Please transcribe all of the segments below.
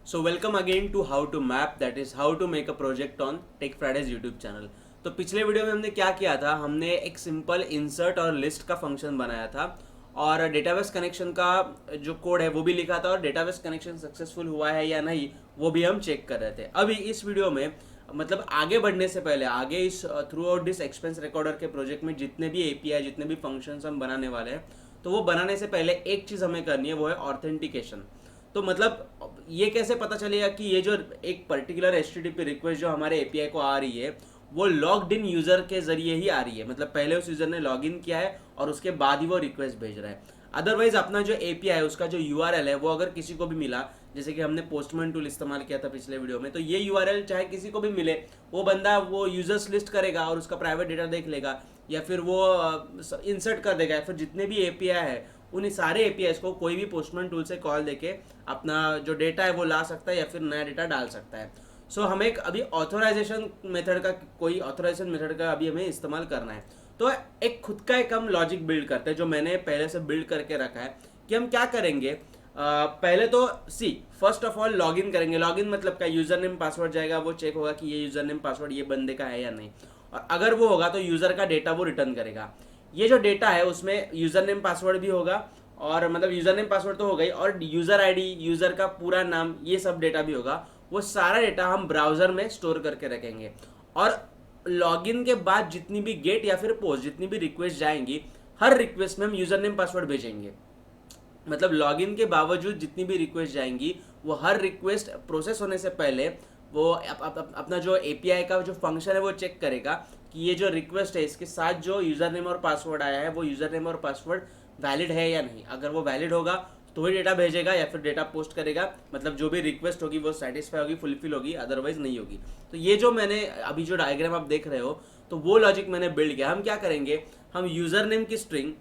So welcome again to How to Map, that is how to make a project on Tech Fridays YouTube channel. तो पिछले video में हमने क्या किया था, हमने एक सिंपल इंसर्ट और लिस्ट का फंक्शन बनाया था और डेटाबेस कनेक्शन का जो कोड है वो भी लिखा था और डेटाबेस कनेक्शन सक्सेसफुल हुआ है या नहीं वो भी हम चेक कर रहे थे। अभी इस वीडियो में मतलब आगे बढ़ने से पहले आगे इस through out this expense recorder के प्रोजेक्ट में जितने भी एपीआई जितने भी फंक्शंस हम बनाने वाले हैं तो वो बनाने से पहले एक चीज़ हमें करनी है, वो है ऑथेंटिकेशन। तो मतलब ये कैसे पता चलेगा कि ये जो एक पर्टिकुलर HTTP रिक्वेस्ट जो हमारे API को आ रही है वो लॉग्ड इन यूज़र के ज़रिए ही आ रही है, मतलब पहले उस यूज़र ने लॉग इन किया है और उसके बाद ही वो रिक्वेस्ट भेज रहा है। अदरवाइज अपना जो API है उसका जो URL है वो अगर किसी को भी मिला, जैसे कि हमने पोस्टमैन टूल इस्तेमाल किया था पिछले वीडियो में, तो ये URL चाहे किसी को भी मिले, वो बंदा वो यूजर्स लिस्ट करेगा और उसका प्राइवेट डेटा देख लेगा या फिर वो इंसर्ट कर देगा, या फिर जितने भी API है उन्हीं सारे एपीआईज को कोई भी पोस्टमैन टूल से कॉल देके अपना जो डेटा है वो ला सकता है या फिर नया डेटा डाल सकता है। सो हमें एक अभी ऑथोराइजेशन मेथड का कोई ऑथोराइजेशन मेथड का अभी हमें इस्तेमाल करना है। तो एक खुद का एक हम लॉजिक बिल्ड करते हैं जो मैंने पहले से बिल्ड करके रखा है कि हम क्या करेंगे। पहले तो फर्स्ट ऑफ ऑल लॉगिन करेंगे। लॉगिन मतलब क्या, यूजर नेम पासवर्ड जाएगा, वो चेक होगा कि ये यूजर नेम पासवर्ड ये बंदे का है या नहीं, और अगर वो होगा तो यूजर का डेटा वो रिटर्न करेगा। ये जो डेटा है उसमें यूजर नेम पासवर्ड भी होगा, और मतलब यूजर नेम पासवर्ड तो हो गई, और यूजर आईडी, यूजर का पूरा नाम, ये सब डेटा भी होगा। वो सारा डेटा हम ब्राउजर में स्टोर करके रखेंगे और लॉगिन के बाद जितनी भी गेट या फिर पोस्ट जितनी भी रिक्वेस्ट जाएंगी, हर रिक्वेस्ट में हम यूजर नेम पासवर्ड भेजेंगे। मतलब लॉगिन के बावजूद जितनी भी रिक्वेस्ट जाएंगी वो हर रिक्वेस्ट प्रोसेस होने से पहले वो अपना जो एपीआई का जो फंक्शन है वो चेक करेगा कि ये जो रिक्वेस्ट है इसके साथ जो यूज़र नेम और पासवर्ड आया है वो यूज़र नेम और पासवर्ड वैलिड है या नहीं। अगर वो वैलिड होगा तो ही डेटा भेजेगा या फिर डेटा पोस्ट करेगा, मतलब जो भी रिक्वेस्ट होगी वो सेटिस्फाई होगी, फुलफिल होगी, अदरवाइज नहीं होगी। तो ये जो मैंने अभी जो डायग्राम आप देख रहे हो तो वो लॉजिक मैंने बिल्ड किया। हम क्या करेंगे, हम यूज़र नेम की string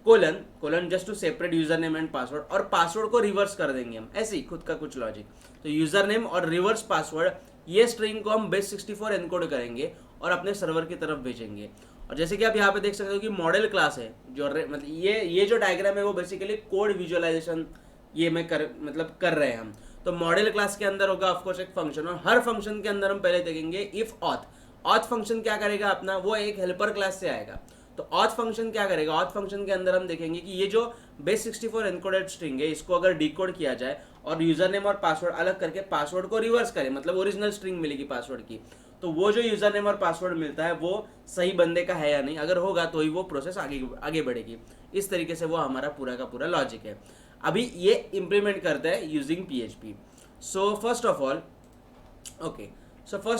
colon colon just to separate user name and password, और पासवर्ड को रिवर्स कर देंगे हम, ऐसे ही खुद का कुछ लॉजिक। तो यूजर नेम और रिवर्स पासवर्ड, ये स्ट्रिंग को हम बेस64 एनकोड करेंगे और अपने सर्वर की तरफ भेजेंगे। और जैसे कि आप यहाँ पे देख सकते हो कि मॉडल क्लास है जो मतलब ये जो डायग्राम है वो बेसिकली कोड विजुअलाइजेशन ये मैं कर रहे हैं हम। तो मॉडल क्लास के अंदर होगा ऑफकोर्स एक फंक्शन, और हर फंक्शन के अंदर हम पहले देखेंगे इफ ऑथ फंक्शन क्या करेगा अपना, वो एक हेल्पर क्लास से आएगा। तो ऑथ फंक्शन क्या करेगा, ऑथ फंक्शन के अंदर हम देखेंगे कि ये जो बेस64 एनकोडेड स्ट्रिंग है इसको अगर डिकोड किया जाए और यूजर नेम और पासवर्ड अलग करके पासवर्ड को रिवर्स करे, मतलब ओरिजिनल स्ट्रिंग मिलेगी पासवर्ड की, तो वो जो यूजर नेम और पासवर्ड मिलता है वो सही बंदे का है या नहीं, अगर होगा तो ही वो प्रोसेस आगे बढ़ेगी। इस तरीके से वो हमारा पूरा का पूरा लॉजिक है। अभी ये इंप्लीमेंट करते हैं using PHP। So first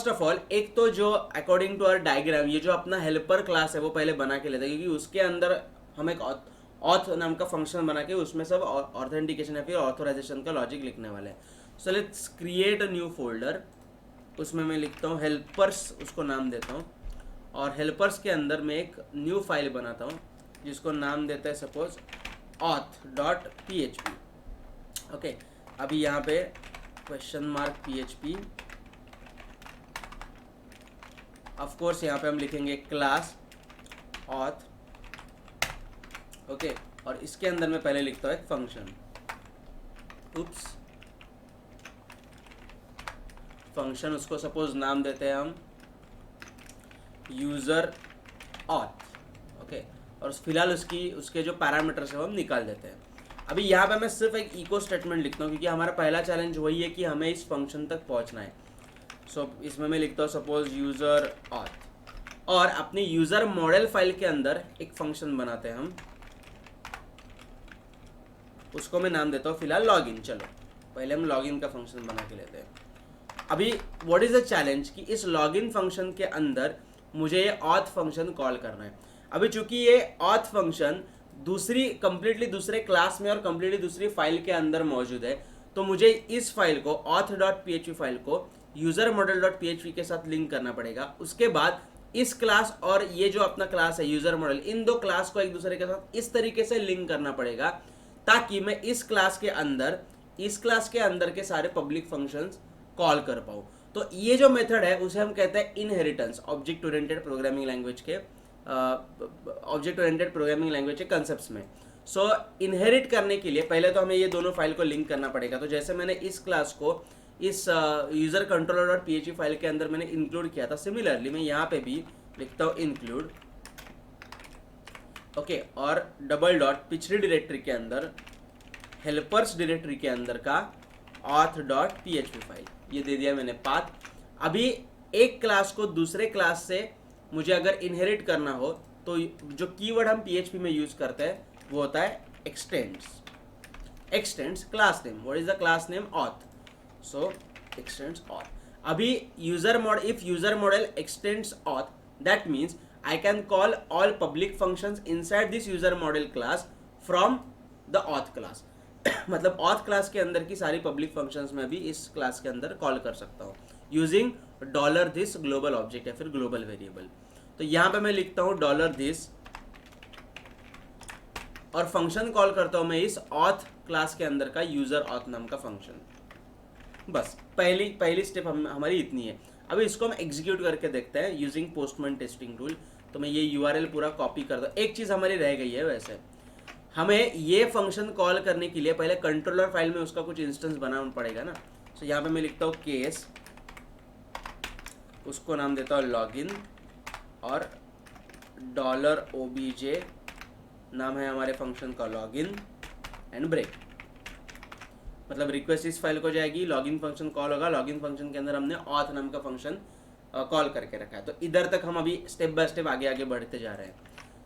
of all एक तो जो अकॉर्डिंग टू आवर डायग्राम ये जो अपना हेल्पर क्लास है वो पहले बना के लेते हैं, क्योंकि उसके अंदर हम एक ऑथ नाम का फंक्शन बना के उसमें सब ऑथेंटिकेशन या फिर ऑथोराइजेशन का लॉजिक लिखने वाले हैं। So let's create a new folder, उसमें मैं लिखता हूँ हेल्पर्स, उसको नाम देता हूँ, और हेल्पर्स के अंदर मैं एक न्यू फाइल बनाता हूँ जिसको नाम देता है सपोज auth.php। ओके, अभी यहाँ पे $PHP, ऑफ कोर्स यहाँ पे हम लिखेंगे क्लास auth। ओके, और इसके अंदर मैं पहले लिखता हूँ एक फंक्शन, फंक्शन उसको सपोज नाम देते हैं हम यूजर auth। ओके, और फिलहाल उसके जो पैरामीटर्स है वो हम निकाल देते हैं। अभी यहाँ पे मैं सिर्फ एक इको स्टेटमेंट लिखता हूँ क्योंकि हमारा पहला चैलेंज वही है कि हमें इस फंक्शन तक पहुँचना है। सो इसमें मैं लिखता हूँ सपोज यूजर auth, और अपनी यूजर मॉडल फाइल के अंदर एक फंक्शन बनाते हैं हम, उसको मैं नाम देता हूँ फिलहाल लॉगिन। चलो पहले हम लॉगिन का फंक्शन बना के लेते हैं। अभी व्हाट इज द चैलेंज कि इस लॉगिन फंक्शन के अंदर मुझे ये ऑथ फंक्शन कॉल करना है। अभी चूंकि ये ऑथ फंक्शन कंप्लीटली दूसरे क्लास में और कंप्लीटली दूसरी फाइल के अंदर मौजूद है, तो मुझे इस फाइल को auth.php फाइल को यूजर मॉडल.php के साथ लिंक करना पड़ेगा। उसके बाद इस क्लास और ये जो अपना क्लास है यूजर मॉडल, इन दो क्लास को एक दूसरे के साथ इस तरीके से लिंक करना पड़ेगा ताकि मैं इस क्लास के अंदर के सारे पब्लिक फंक्शंस कॉल कर पाऊँ। तो ये जो मेथड है उसे हम कहते हैं inheritance, object oriented programming language के कंसेप्ट्स में। इनहेरिट करने के लिए पहले तो हमें ये दोनों फाइल को लिंक करना पड़ेगा। तो जैसे मैंने इस क्लास को इस user controller dot PHP file के अंदर मैंने इंक्लूड किया था। सिमिलरली मैं यहाँ पे भी लिखता हूँ इंक्लूड, ओके, और डबल डॉट पिछली डायरेक्टरी के अंदर हेल्पर्स डायरेक्टरी के अंदर का auth.php फाइल, ये दे दिया मैंने पाथ। अभी एक क्लास को दूसरे क्लास से मुझे अगर इनहेरिट करना हो तो जो कीवर्ड हम PHP में यूज करते हैं वो होता है x tends class name. What is the class name? auth, so x tends auth। अभी if user model x tends auth, that means I can call all public functions inside this user model class from the auth class। मतलब auth class के अंदर की सारी public functions में भी इस class के अंदर कॉल कर सकता हूँ यूजिंग $this ग्लोबल ऑब्जेक्ट या फिर ग्लोबल वेरिएबल। तो यहाँ पे मैं लिखता हूँ $this और फंक्शन कॉल करता हूँ मैं इस auth क्लास के अंदर का यूजर auth नाम का फंक्शन। बस पहली स्टेप हमारी इतनी है। अभी इसको हम एग्जीक्यूट करके देखते हैं यूजिंग पोस्टमैन टेस्टिंग टूल। तो मैं ये URL पूरा कॉपी कर दूँ। एक चीज़ हमारी रह गई है, वैसे हमें ये फंक्शन कॉल करने के लिए पहले कंट्रोलर फाइल में उसका कुछ इंस्टेंस बनाना पड़ेगा ना। तो यहाँ पे मैं लिखता हूँ केस, उसको नाम देता हूँ लॉगिन, और $obj नाम है हमारे फंक्शन का लॉगिन एंड ब्रेक। मतलब रिक्वेस्ट इस फाइल को जाएगी, लॉगिन फंक्शन कॉल होगा, लॉगिन फंक्शन के अंदर हमने auth नाम का फंक्शन कॉल करके रखा है। तो इधर तक हम अभी स्टेप बाय स्टेप आगे बढ़ते जा रहे हैं।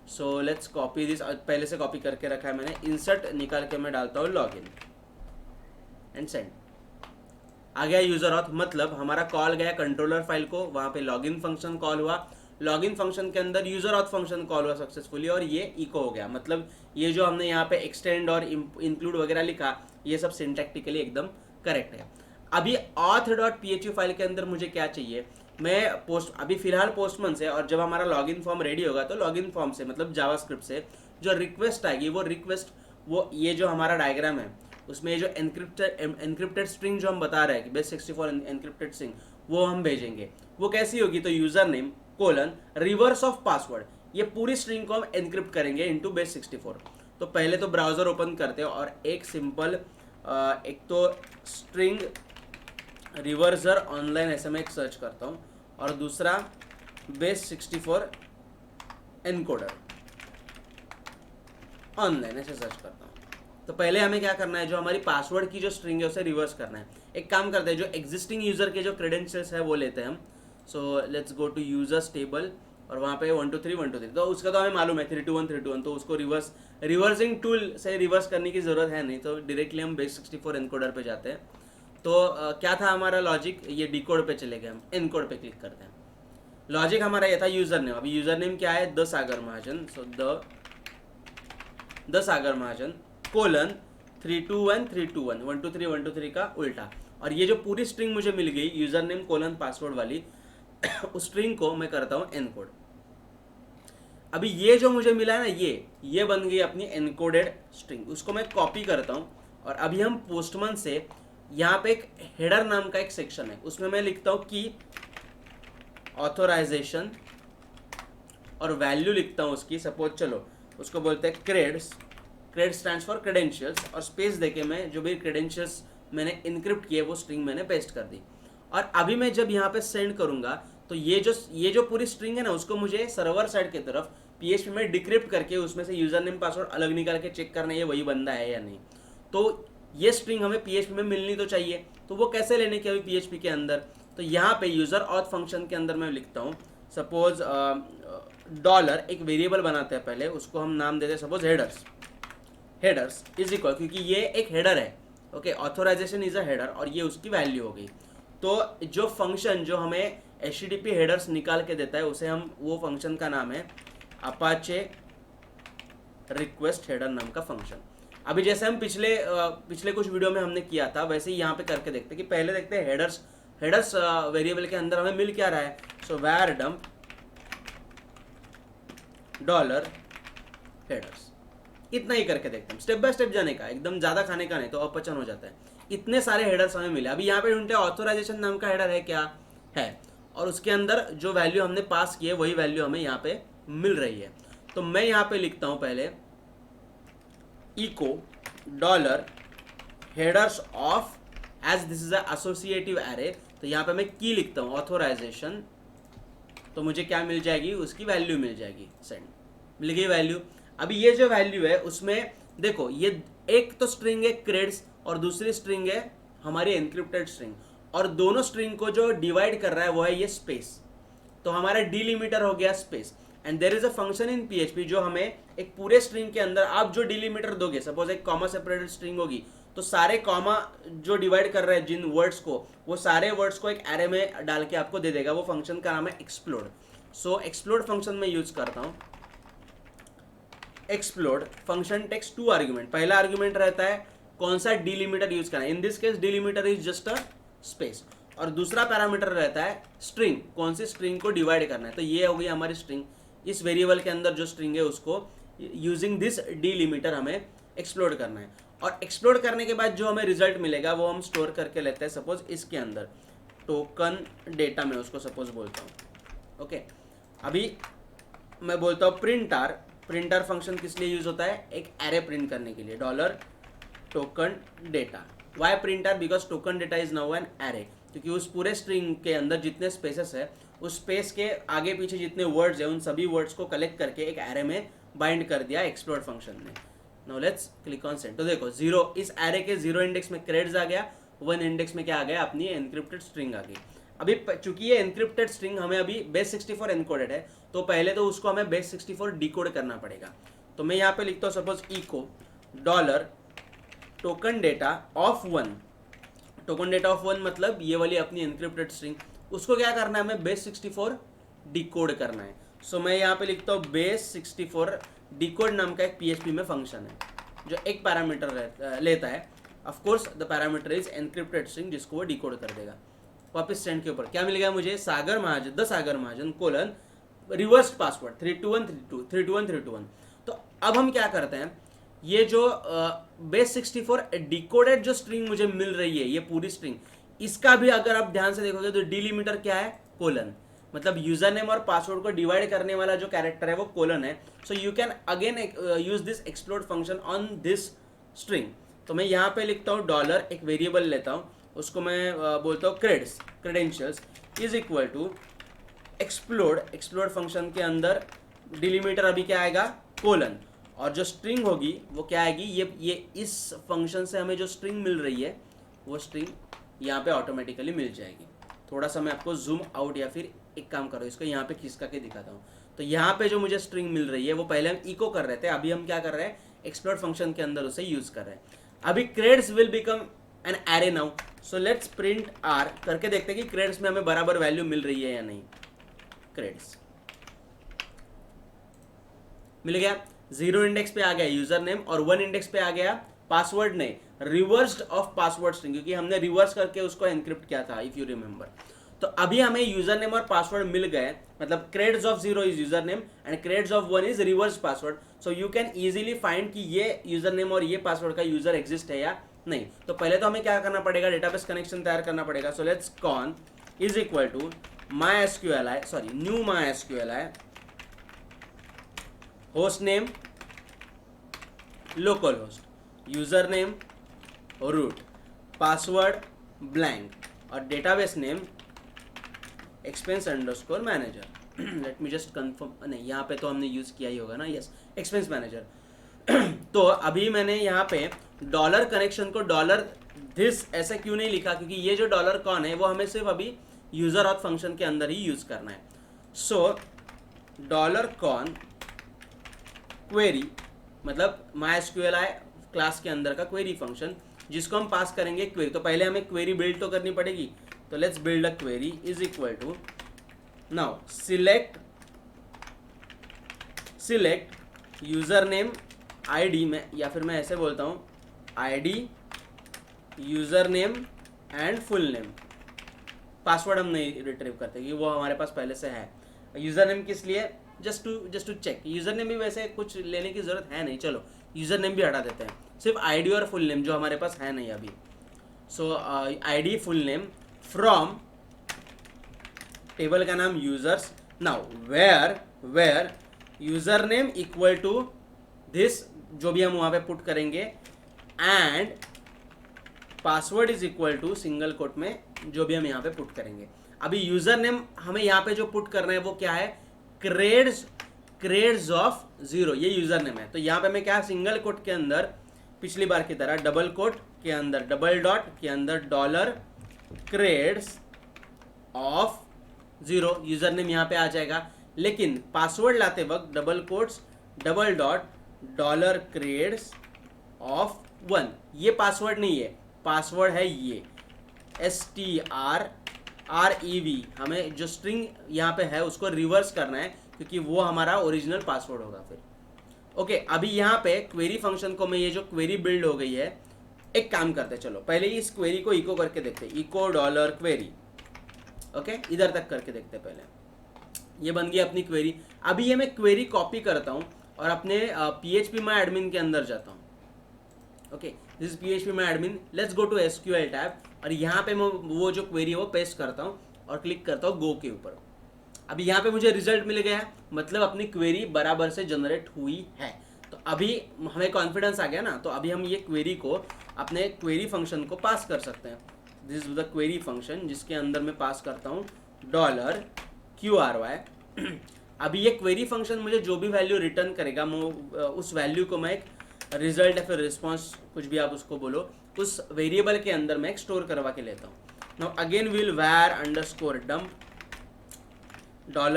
सो लेट्स कॉपी दिस, पहले से कॉपी करके रखा है मैंने। इंसर्ट निकाल के मैं डालता हूँ लॉगिन एंड सेंड। आ गया यूजर ऑथ, मतलब हमारा कॉल गया कंट्रोलर फाइल को, वहाँ पे लॉगिन फंक्शन कॉल हुआ, लॉगिन फंक्शन के अंदर यूजर ऑथ फंक्शन कॉल हुआ सक्सेसफुली, और ये इको हो गया। मतलब ये जो हमने यहाँ पे एक्सटेंड और इंक्लूड वगैरह लिखा, ये सब सिंटैक्टिकली एकदम करेक्ट है। अभी auth.php फाइल के अंदर मुझे क्या चाहिए, मैं अभी फिलहाल पोस्टमैन से, और जब हमारा लॉगिन फॉर्म रेडी होगा तो लॉगिन फॉर्म से मतलब जावास्क्रिप्ट से जो रिक्वेस्ट आएगी वो ये जो हमारा डायग्राम है उसमें ये जो एनक्रिप्टेड स्ट्रिंग जो हम बता रहे हैं कि base64 एनक्रिप्टेड स्ट्रिंग, वो हम भेजेंगे। वो कैसी होगी? तो user name colon reverse of password, ये पूरी स्ट्रिंग को हम एनक्रिप्ट करेंगे इनटू base64। तो पहले तो ब्राउजर ओपन करते हैं और एक सिंपल एक तो स्ट्रिंग रिवर्सर ऑनलाइन ऐसे मैं एक सर्च करता हूँ, और दूसरा base64 एनकोडर ऑनलाइन ऐसे सर्च करता हूँ। तो पहले हमें क्या करना है, जो हमारी पासवर्ड की जो स्ट्रिंग है उसे रिवर्स करना है। एक काम करते हैं, जो एग्जिस्टिंग यूजर के जो क्रेडेंशियल्स है वो लेते हैं हम। So let's go to users table, और वहाँ पे 1 2 3 1 2 3, तो उसका तो हमें मालूम है 3 2 1 3 2 1, तो उसको रिवर्सिंग टूल से रिवर्स करने की ज़रूरत है नहीं, तो डायरेक्टली हम base64 एनकोडर पे जाते हैं। तो क्या था हमारा लॉजिक, ये डिकोड पे चले गए, हम एनकोड पे क्लिक करते हैं। लॉजिक हमारा ये था यूजर नेम। अभी यूजर नेम क्या है? The Sagar Mahajan. So the Sagar Mahajan colon 321 321 1 2 3 1 2 3 का उल्टा, और ये जो पूरी स्ट्रिंग मुझे मिल गई यूजर नेम कोलन पासवर्ड वाली उस स्ट्रिंग को मैं करता हूँ एनकोड। अभी ये जो मुझे मिला है ना, ये बन गई अपनी एनकोडेड स्ट्रिंग। उसको मैं कॉपी करता हूँ, और अभी हम पोस्टमैन से यहाँ पे एक हेडर नाम का एक सेक्शन है, उसमें मैं लिखता हूँ कि ऑथोराइजेशन, और वैल्यू लिखता हूँ उसकी, सपोज चलो उसको बोलते हैं क्रेड स्टैंड्स फॉर क्रेडेंशियल्स, और स्पेस देके मैं जो भी क्रेडेंशियल्स मैंने इनक्रिप्ट किए वो स्ट्रिंग मैंने पेस्ट कर दी। और अभी मैं जब यहाँ पे सेंड करूँगा तो ये जो पूरी स्ट्रिंग है ना, उसको मुझे सर्वर साइड की तरफ PHP में डिक्रिप्ट करके उसमें से यूजर नेम पासवर्ड अलग निकाल के चेक करना ये वही बंदा है या नहीं। तो ये स्ट्रिंग हमें PHP में मिलनी तो चाहिए, तो वो कैसे लेने की अभी PHP के अंदर? तो यहाँ पे यूजर ऑथ फंक्शन के अंदर मैं लिखता हूँ, सपोज डॉलर एक वेरिएबल बनाते हैं पहले, उसको हम नाम देते हैं सपोज हेडर्स इज इक्वल, क्योंकि ये एक हेडर है, okay, authorization is a header, और ये उसकी वैल्यू हो गई। तो जो फंक्शन जो हमें HTTP हेडर्स निकाल के देता है उसे हम, वो फंक्शन का नाम है अपाचे रिक्वेस्ट हेडर नाम का फंक्शन। अभी जैसे हम पिछले कुछ वीडियो में हमने किया था, वैसे ही यहाँ पे करके देखते हैं कि पहले देखते हैं हेडर्स वेरिएबल के अंदर हमें मिल क्या रहा है। सो var dump डॉलर हेडर्स, इतना ही करके देखते हैं, स्टेप बाय स्टेप जाने का, एकदम ज़्यादा खाने का नहीं तो अपचन हो जाता है। इतने सारे हेडर्स हमें मिले। अभी यहाँ पे ढूंढते हैं ऑथोराइजेशन नाम का हेडर है क्या है, और उसके अंदर जो वैल्यू हमने पास की है वही वैल्यू हमें यहाँ पे मिल रही है। तो मैं यहाँ पे लिखता हूँ पहले echo dollar headers of as this is a associative array, तो यहाँ पे मैं की लिखता हूँ ऑथोराइजेशन, तो मुझे क्या मिल जाएगी, उसकी वैल्यू मिल जाएगी, सेंड, मिल गई वैल्यू। अभी ये जो वैल्यू है उसमें देखो, ये एक तो स्ट्रिंग है क्रेड्स और दूसरी स्ट्रिंग है हमारी एनक्रिप्टेड स्ट्रिंग, और दोनों स्ट्रिंग को जो डिवाइड कर रहा है वो है ये स्पेस, तो हमारा डिलिमिटर हो गया space. And there is a function in PHP जो हमें एक पूरे स्ट्रिंग के अंदर आप जो डिलिमिटर दोगे, सपोज एक कॉमा सेपरेटेड स्ट्रिंग होगी, तो सारे कॉमा जो डिवाइड कर रहे हैं जिन वर्ड्स को, वो सारे वर्ड्स को एक एरे में डाल के आपको दे देगा। वो फंक्शन का नाम है एक्सप्लोड। सो एक्सप्लोड फंक्शन में यूज करता हूं। एक्सप्लोड फंक्शन टेक्स 2 आर्ग्यूमेंट, पहला आर्ग्यूमेंट रहता है कौन सा डिलिमिटर यूज करना है, in this case delimiter is just a space, और दूसरा पैरामीटर रहता है स्ट्रिंग, कौन सी स्ट्रिंग को डिवाइड करना है, तो ये हो गई हमारी स्ट्रिंग। इस वेरिएबल के अंदर जो स्ट्रिंग है उसको यूजिंग दिस डिलिमिटर हमें एक्सप्लोड करना है, और एक्सप्लोड करने के बाद जो हमें रिजल्ट मिलेगा वो हम स्टोर करके लेते हैं सपोज इसके अंदर टोकन डेटा में, उसको सपोज बोलता हूँ। ओके, अभी मैं बोलता हूँ प्रिंटर। प्रिंटर फंक्शन किस लिए यूज होता है, एक एरे प्रिंट करने के लिए, dollar token data. Why printer, because token data is now an array, क्योंकि उस पूरे स्ट्रिंग के अंदर जितने स्पेसेस है, उस स्पेस के आगे पीछे जितने वर्ड्स है उन सभी वर्ड्स को कलेक्ट करके एक एरे में बाइंड कर दिया एक्सप्लोड फंक्शन ने। Now let's click on send, तो देखो 0 इस एरे के 0 इंडेक्स में क्रेड्स आ गया, 1 इंडेक्स में क्या आ गया, अपनी एनक्रिप्टेड स्ट्रिंग आ गई। अभी चूंकि ये एनक्रिप्टेड स्ट्रिंग हमें अभी बेस 64 एनकोडेड है, तो पहले तो उसको हमें बेस 64 डिकोड करना पड़ेगा। तो मैं यहाँ पे लिखता हूँ suppose echo dollar token data of 1, token data of 1 मतलब ये वाली अपनी एनक्रिप्टेड स्ट्रिंग, उसको क्या करना है, हमें बेस 64 डिकोड करना है। सो मैं यहाँ पे लिखता हूँ बेस 64 डिकोड नाम का एक पीएचपी में फंक्शन है जो एक पैरामीटर लेता है। Of course the parameter is encrypted string, जिसको वो डिकोड कर देगा। वापस सेंड के ऊपर क्या मिल गया मुझे, Sagar Mahajan, the Sagar Mahajan colon reverse password 32132 तो अब हम क्या करते हैं, ये जो बेस 64 डिकोडेड जो स्ट्रिंग मुझे मिल रही है, ये पूरी स्ट्रिंग, इसका भी अगर आप ध्यान से देखोगे तो डिलिमिटर क्या है, कोलन, मतलब यूजर नेम और पासवर्ड को डिवाइड करने वाला जो कैरेक्टर है वो कोलन है। So you can again use this explode function on this string. तो मैं यहाँ पे लिखता हूँ डॉलर, एक वेरिएबल लेता हूँ, उसको मैं बोलता हूँ credentials is equal to explode. Explode function के अंदर डिलिमिटर अभी क्या आएगा, कोलन, और जो स्ट्रिंग होगी वो क्या आएगी, ये इस फंक्शन से हमें जो स्ट्रिंग मिल रही है वो स्ट्रिंग यहाँ पे ऑटोमेटिकली मिल जाएगी। थोड़ा सा मैं आपको जूम आउट, या फिर एक काम करो, इसको यहाँ पे खिसका के दिखाता हूँ। तो यहाँ पे जो मुझे स्ट्रिंग मिल रही है वो पहले हम इको कर रहे थे, अभी हम क्या कर रहे हैं, एक्सप्लोड फंक्शन के अंदर उसे यूज कर रहे हैं। अभी creds will become an array now, so let's print r करके देखते हैं कि क्रेड्स में हमें बराबर वैल्यू मिल रही है या नहीं। क्रेड्स मिल गया, 0 इंडेक्स पे आ गया यूजर नेम और 1 इंडेक्स पे आ गया पासवर्ड, नहीं रिवर्स्ड ऑफ पासवर्ड स्ट्रिंग, क्योंकि हमने रिवर्स करके उसको एनक्रिप्ट किया था इफ यू रिमेंबर। तो अभी हमें यूजर नेम और पासवर्ड मिल गए, मतलब creds of 0 is user name and creds of 1 is reverse password. So you can easily find कि ये यूजर नेम और ये पासवर्ड का यूजर एग्जिस्ट है या नहीं। तो पहले तो हमें क्या करना पड़ेगा, डेटाबेस कनेक्शन तैयार करना पड़ेगा। So let's con is equal to new MySQLi host name local host, user name root, password blank और database name expense underscore manager. Let me just confirm, नहीं यहाँ पे तो हमने यूज किया ही होगा ना, यस एक्सपेंस मैनेजर। तो अभी मैंने यहाँ पे डॉलर कनेक्शन को डॉलर दिस ऐसे क्यों नहीं लिखा, क्योंकि ये जो डॉलर कॉन है वो हमें सिर्फ अभी यूजर ऑथ फंक्शन के अंदर ही यूज करना है। सो डॉलर कॉन क्वेरी मतलब MySQLi क्लास के अंदर का क्वेरी फंक्शन, जिसको हम पास करेंगे क्वेरी। तो पहले हमें क्वेरी बिल्ड तो करनी पड़ेगी, तो let's build a query is equal to now select user name ID में, या फिर मैं ऐसे बोलता हूँ ID user name and full name. Password हम नहीं रिट्रीव करते क्योंकि वो हमारे पास पहले से है। यूजर नेम किस लिए, just to check, user name भी वैसे कुछ लेने की जरूरत है नहीं, चलो यूजर नेम भी हटा देते हैं, सिर्फ ID और फुल नेम जो हमारे पास है नहीं अभी। So ID full name from table का नाम users. Now where user name equal to this, जो भी हम वहां पे पुट करेंगे, and password is equal to single quote में जो भी हम यहाँ पे पुट करेंगे। अभी यूजर नेम हमें यहाँ पे जो पुट करना है वो क्या है, क्रेड्स ऑफ 0, ये यूजर नेम है। तो यहाँ पे मैं क्या, सिंगल कोट के अंदर पिछली बार की तरह डबल कोट के अंदर डबल डॉट के अंदर dollar creds of 0, user name यहाँ पे आ जाएगा। लेकिन पासवर्ड लाते वक्त double quotes double dot dollar creds of 1, ये पासवर्ड नहीं है, पासवर्ड है ये STRREV। हमें जो स्ट्रिंग यहाँ पे है उसको रिवर्स करना है क्योंकि वो हमारा ओरिजिनल पासवर्ड होगा फिर। ओके, अभी यहाँ पे क्वेरी फंक्शन को मैं, ये जो क्वेरी बिल्ड हो गई है, एक काम करते हैं, चलो पहले इस क्वेरी को इको करके देखते हैं, इको डॉलर क्वेरी। ओके, इधर तक करके देखते हैं पहले। ये बन गई अपनी क्वेरी। अभी ये मैं क्वेरी कॉपी करता हूँ और अपने PHP माई एडमिन के अंदर जाता हूँ। Okay, this is PHP my admin, let's go to SQL tab और यहाँ पे मैं वो जो क्वेरी है वो पेस्ट करता हूँ और क्लिक करता हूँ गो के ऊपर। अभी यहाँ पे मुझे रिजल्ट मिल गया है, मतलब अपनी क्वेरी बराबर से जनरेट हुई है। तो अभी हमें कॉन्फिडेंस आ गया ना, तो अभी हम ये क्वेरी को अपने क्वेरी फंक्शन को पास कर सकते हैं। This is the query function जिसके अंदर मैं पास करता हूँ $QRY। अभी ये क्वेरी फंक्शन मुझे जो भी वैल्यू रिटर्न करेगा उस वैल्यू को मैं एक रिजल्ट या फिर रिस्पॉन्स, कुछ भी आप उसको बोलो, उस वेरिएबल के अंदर मैं एक स्टोर करवा के लेता हूँ। Now again will var _dump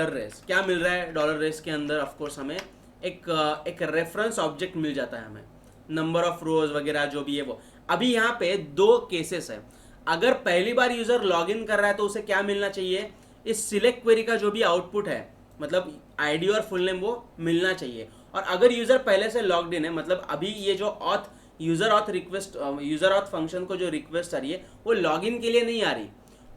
$race। क्या मिल रहा है $race के अंदर? ऑफकोर्स हमें एक रेफरेंस ऑब्जेक्ट मिल जाता है, हमें नंबर ऑफ रोज वगैरह जो भी है वो। अभी यहाँ पे 2 केसेस है। अगर पहली बार यूजर लॉग इन कर रहा है तो उसे क्या मिलना चाहिए, इस सिलेक्ट क्वेरी का जो भी आउटपुट है, मतलब आईडी और फुल नेम, वो मिलना चाहिए। और अगर यूजर पहले से लॉग्ड इन है, मतलब अभी ये जो यूजर ऑथ फंक्शन को जो रिक्वेस्ट आ रही है वो लॉगिन के लिए नहीं आ रही,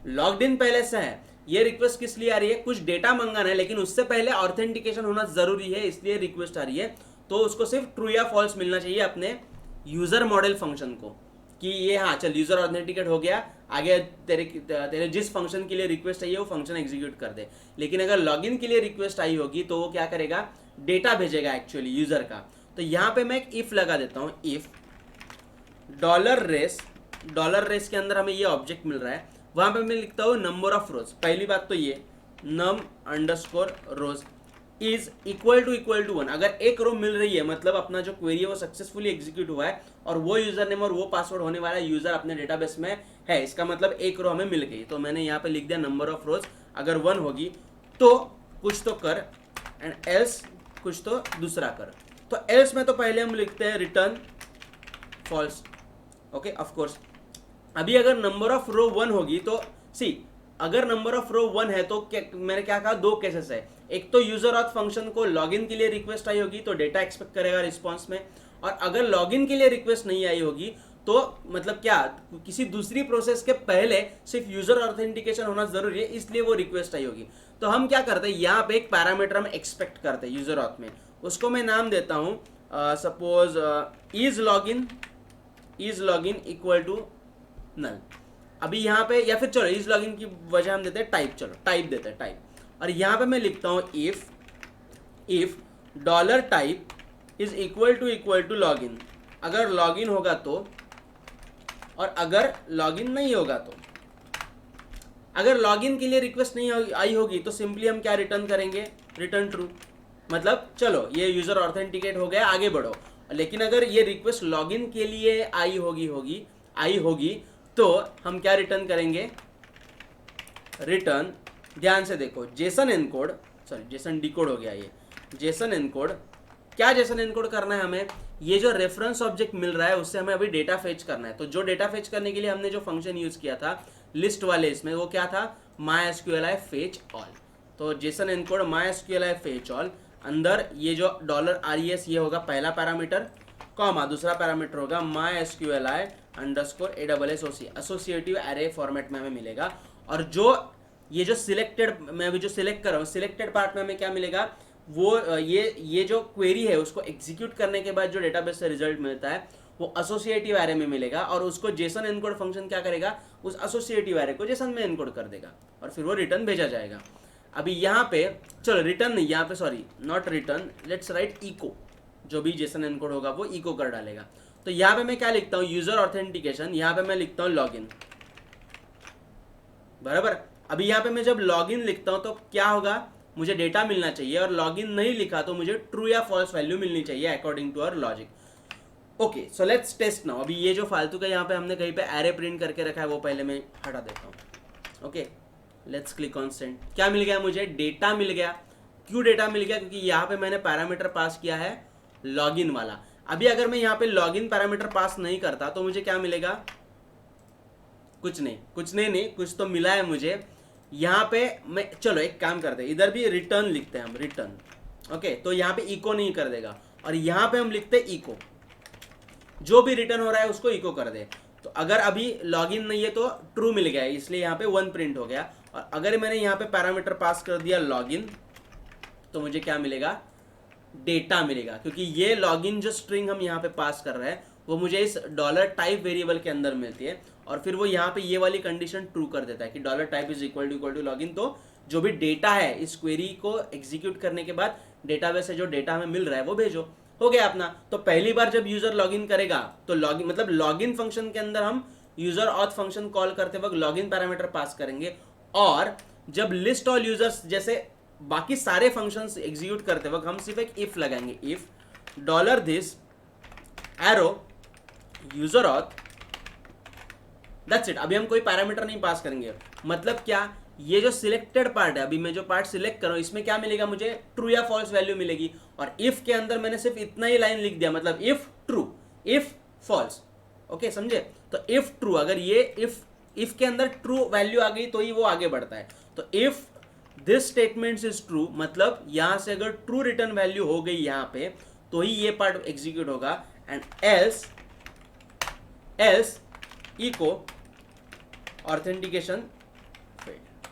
लॉग्ड इन पहले से है। ये रिक्वेस्ट किस लिए आ रही है, कुछ डेटा मंगाना है, लेकिन उससे पहले ऑथेंटिकेशन होना जरूरी है, इसलिए रिक्वेस्ट आ रही है। तो उसको सिर्फ ट्रू या फॉल्स मिलना चाहिए अपने यूजर मॉडल फंक्शन को, कि ये हाँ चल यूजर ऑथेंटिकेट हो गया, आगे तेरे जिस फंक्शन के लिए रिक्वेस्ट आई है वो फंक्शन एग्जीक्यूट कर दे। लेकिन अगर लॉगिन के लिए रिक्वेस्ट आई होगी तो वो क्या करेगा, डेटा भेजेगा एक्चुअली यूजर का। तो यहाँ पे मैं एक इफ लगा देता हूँ, इफ $race के अंदर हमें ये ऑब्जेक्ट मिल रहा है, वहां पे मैं लिखता हूँ नंबर ऑफ रोज। पहली बात तो ये num_rows इज इक्वल टू 1। अगर एक रो मिल रही है मतलब अपना जो क्वेरी है वो सक्सेसफुली एग्जीक्यूट हुआ है और वो यूजर नेम और वो पासवर्ड होने वाला यूजर अपने डेटाबेस में है, इसका मतलब एक रो हमें मिल गई। तो मैंने यहाँ पे लिख दिया नंबर ऑफ रोज, अगर 1 होगी तो कुछ तो कर, एंड एल्स कुछ तो दूसरा कर। तो एल्स में तो पहले हम लिखते हैं return false. Okay, of course. अभी अगर नंबर ऑफ रो 1 होगी तो अगर नंबर ऑफ रो 1 है तो मैंने क्या कहा, 2 केसेस है। एक तो यूजर ऑथ फंक्शन को लॉगिन के लिए रिक्वेस्ट आई होगी तो डेटा एक्सपेक्ट करेगा रिस्पॉन्स में, और अगर लॉगिन के लिए रिक्वेस्ट नहीं आई होगी तो मतलब क्या, किसी दूसरी प्रोसेस के पहले सिर्फ यूजर ऑथेंटिकेशन होना जरूरी है, इसलिए वो रिक्वेस्ट आई होगी। तो हम क्या करते हैं, यहाँ पे एक पैरामीटर हम एक्सपेक्ट करते हैं यूजर ऑथ में, उसको मैं नाम देता हूँ suppose is login equal to null. अभी यहाँ पे, या फिर चलो इज लॉगिन की वजह हम देते हैं टाइप, चलो टाइप देते हैं टाइप। और यहाँ पे मैं लिखता हूँ if $type is equal to login. अगर लॉगिन होगा तो, और अगर लॉगिन नहीं होगा तो। अगर लॉगिन के लिए रिक्वेस्ट नहीं आई होगी तो सिंपली हम क्या रिटर्न करेंगे, रिटर्न ट्रू। मतलब चलो ये यूजर ऑथेंटिकेट हो गया, आगे बढ़ो। लेकिन अगर ये रिक्वेस्ट लॉगिन के लिए आई होगी तो हम क्या रिटर्न करेंगे, रिटर्न, ध्यान से देखो, जेसन डिकोड हो गया, ये जेसन एनकोड। क्या जेसन एनकोड करना है हमें, ये जो रेफरेंस ऑब्जेक्ट मिल रहा है उससे हमें अभी डेटा फेच करना है। तो जो डेटा फेच करने के लिए हमने जो फंक्शन यूज किया था लिस्ट वाले, इसमें वो क्या था, mysqli fetch all। तो Jason encode mysqli fetch all, अंदर ये जो $res ये होगा पहला पैरामीटर, कॉमा दूसरा पैरामीटर होगा mysqli_assoc, एसोसिएटिव एरे फॉर्मेट में हमें मिलेगा। और जो ये जो सिलेक्टेड, मैं अभी जो सिलेक्ट कर रहा हूँ, सिलेक्टेड पार्ट में हमें क्या मिलेगा, वो ये जो क्वेरी है उसको एग्जीक्यूट करने के बाद जो डेटाबेस से रिजल्ट मिलता है वो एसोसिएटिव एरे में मिलेगा, और उसको जेसन एनकोड फंक्शन क्या करेगा, उस एसोसिएटिव एरे को जेसन में एनकोड कर देगा और फिर वो रिटर्न भेजा जाएगा। अभी यहाँ पे चलो रिटर्न नहीं, यहाँ पे sorry not return, let's write echo, जो भी जेसन एनकोड होगा वो इको कर डालेगा। तो यहाँ पे मैं क्या लिखता हूँ, यूजर ऑथेंटिकेशन, यहाँ पे मैं लिखता हूँ लॉगिन, बराबर। अभी यहाँ पे मैं जब लॉगिन लिखता हूँ तो क्या होगा, मुझे डेटा मिलना चाहिए, और लॉगिन नहीं लिखा तो मुझे ट्रू या फॉल्स वैल्यू मिलनी चाहिए according to our logic. Okay, so let's test now. अभी ये जो फालतू का यहाँ पे हमने कहीं पे एरे प्रिंट करके रखा है वो पहले मैं हटा देता हूँ। Okay, let's click on send. क्या मिल गया मुझे, डेटा मिल गया। क्यों डेटा मिल गया, क्योंकि यहाँ पे मैंने पैरामीटर पास किया है लॉगिन वाला। अभी अगर मैं यहाँ पे लॉगिन पैरामीटर पास नहीं करता तो मुझे क्या मिलेगा, कुछ नहीं, कुछ तो मिला है मुझे। यहाँ पे मैं, चलो एक काम करते हैं, इधर भी रिटर्न लिखते हैं हम, रिटर्न। ओके, तो यहाँ पे इको नहीं कर देगा, और यहाँ पे हम लिखते हैं इको, जो भी रिटर्न हो रहा है उसको इको कर दे। तो अगर अभी लॉगिन नहीं है तो ट्रू मिल गया है, इसलिए यहाँ पे 1 प्रिंट हो गया। और अगर मैंने यहाँ पे पैरामीटर पास कर दिया लॉगिन, तो मुझे क्या मिलेगा, डेटा मिलेगा, क्योंकि ये लॉगिन जो स्ट्रिंग हम यहाँ पे पास कर रहे हैं वो मुझे इस डॉलर टाइप वेरिएबल के अंदर मिलती है, और फिर वो यहाँ पे ये वाली कंडीशन ट्रू कर देता है कि dollar type is equal to login. तो जो भी डेटा है इस क्वेरी को एग्जीक्यूट करने के बाद डेटाबेस से जो डेटा हमें मिल रहा है वो भेजो, हो गया अपना। तो पहली बार जब यूजर लॉगिन करेगा तो लॉगिन मतलब लॉगिन फंक्शन के अंदर हम यूजर ऑथ फंक्शन कॉल करते वक्त लॉगिन पैरामीटर पास करेंगे, और जब लिस्ट ऑल यूजर्स जैसे बाकी सारे फंक्शंस एग्जीक्यूट करते वक्त हम सिर्फ एक इफ लगाएंगे, if dollar this arrow user auth, that's it. अभी हम कोई पैरामीटर नहीं पास करेंगे। मतलब क्या, ये जो सिलेक्टेड पार्ट है, अभी मैं जो पार्ट सिलेक्ट कर रहा हूं इसमें क्या मिलेगा मुझे, ट्रू या फॉल्स वैल्यू मिलेगी। और इफ के अंदर मैंने सिर्फ इतना ही लाइन लिख दिया, मतलब if true, if false. Okay, समझे। तो इफ ट्रू, अगर ये इफ के अंदर ट्रू वैल्यू आ गई तो ही वो आगे बढ़ता है। तो if this statement is true, मतलब यहां से अगर ट्रू रिटर्न वैल्यू हो गई यहां पे तो ही ये पार्ट एग्जीक्यूट होगा। And else echo authentication failed.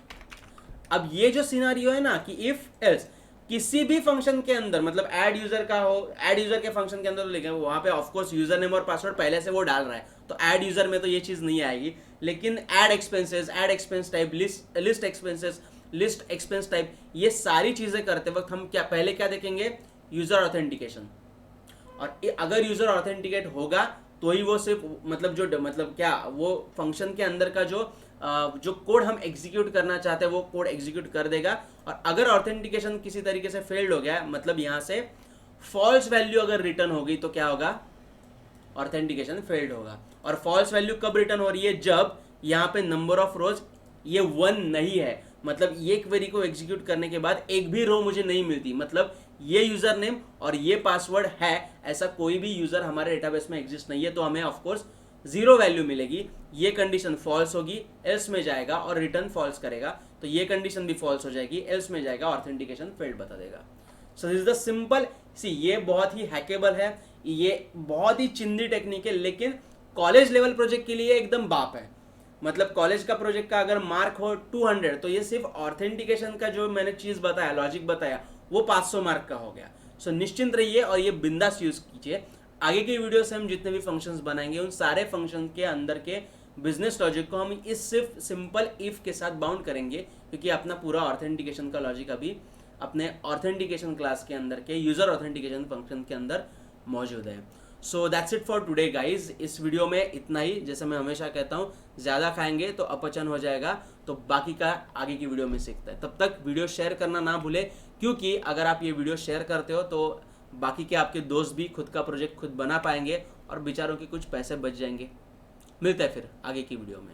अब ये जो सिनारियो है ना कि इफ एल्स किसी भी फंक्शन के अंदर, मतलब ऐड यूजर का हो, ऐड यूजर के फंक्शन के अंदर तो लिखे वहां पे ऑफकोर्स यूजर नेम और पासवर्ड पहले से वो डाल रहा है, तो ऐड यूजर में तो ये चीज नहीं आएगी। लेकिन add expenses, add expense type, list expenses, list expense type, ये सारी चीजें करते वक्त हम क्या पहले क्या देखेंगे, यूजर ऑथेंटिकेशन। और अगर यूजर ऑथेंटिकेट होगा तो ही वो सिर्फ मतलब क्या वो फंक्शन के अंदर का जो कोड हम एग्जीक्यूट करना चाहते हैं वो कोड एग्जीक्यूट कर देगा। और अगर ऑथेंटिकेशन किसी तरीके से फेल्ड हो गया, मतलब यहां से फॉल्स वैल्यू अगर रिटर्न होगी तो क्या होगा, ऑथेंटिकेशन फेल्ड होगा। और फॉल्स वैल्यू कब रिटर्न हो रही है, जब यहाँ पे नंबर ऑफ रोज ये 1 नहीं है, मतलब ये क्वेरी को एग्जीक्यूट करने के बाद एक भी रो मुझे नहीं मिलती, मतलब ये यूजर नेम और ये पासवर्ड है, ऐसा कोई भी यूजर हमारे डेटाबेस में एग्जिस्ट नहीं है, तो हमें ऑफकोर्स 0 वैल्यू मिलेगी। ये कंडीशन फॉल्स होगी, एल्स में जाएगा और रिटर्न फॉल्स करेगा, तो ये कंडीशन भी फॉल्स हो जाएगी, एल्स में जाएगा, ऑथेंटिकेशन फेल्ड बता देगा। So this is the simple C, ये बहुत ही हैकेबल है, ये बहुत ही चिंदी टेक्निक है, लेकिन कॉलेज लेवल प्रोजेक्ट के लिए एकदम बाप है। मतलब कॉलेज का प्रोजेक्ट का अगर मार्क हो 200 तो ये सिर्फ ऑथेंटिकेशन का जो मैंने चीज बताया, लॉजिक बताया, वो 500 मार्क का हो गया। सो निश्चिंत रहिए और ये बिंदास यूज कीजिए। आगे की वीडियो से हम जितने भी फंक्शंस बनाएंगे उन सारे फंक्शन के अंदर के बिजनेस लॉजिक को हम इस सिर्फ सिंपल इफ के साथ बाउंड करेंगे, क्योंकि अपना पूरा ऑथेंटिकेशन का लॉजिक अभी अपने ऑथेंटिकेशन क्लास के अंदर के यूजर ऑथेंटिकेशन फंक्शन के अंदर मौजूद है। So that's it for today guys. इस वीडियो में इतना ही। जैसे मैं हमेशा कहता हूँ, ज़्यादा खाएंगे तो अपचन हो जाएगा, तो बाकी का आगे की वीडियो में सीखता है। तब तक वीडियो शेयर करना ना भूले, क्योंकि अगर आप ये वीडियो शेयर करते हो तो बाकी के आपके दोस्त भी खुद का प्रोजेक्ट खुद बना पाएंगे और बेचारों के कुछ पैसे बच जाएंगे। मिलते हैं फिर आगे की वीडियो में।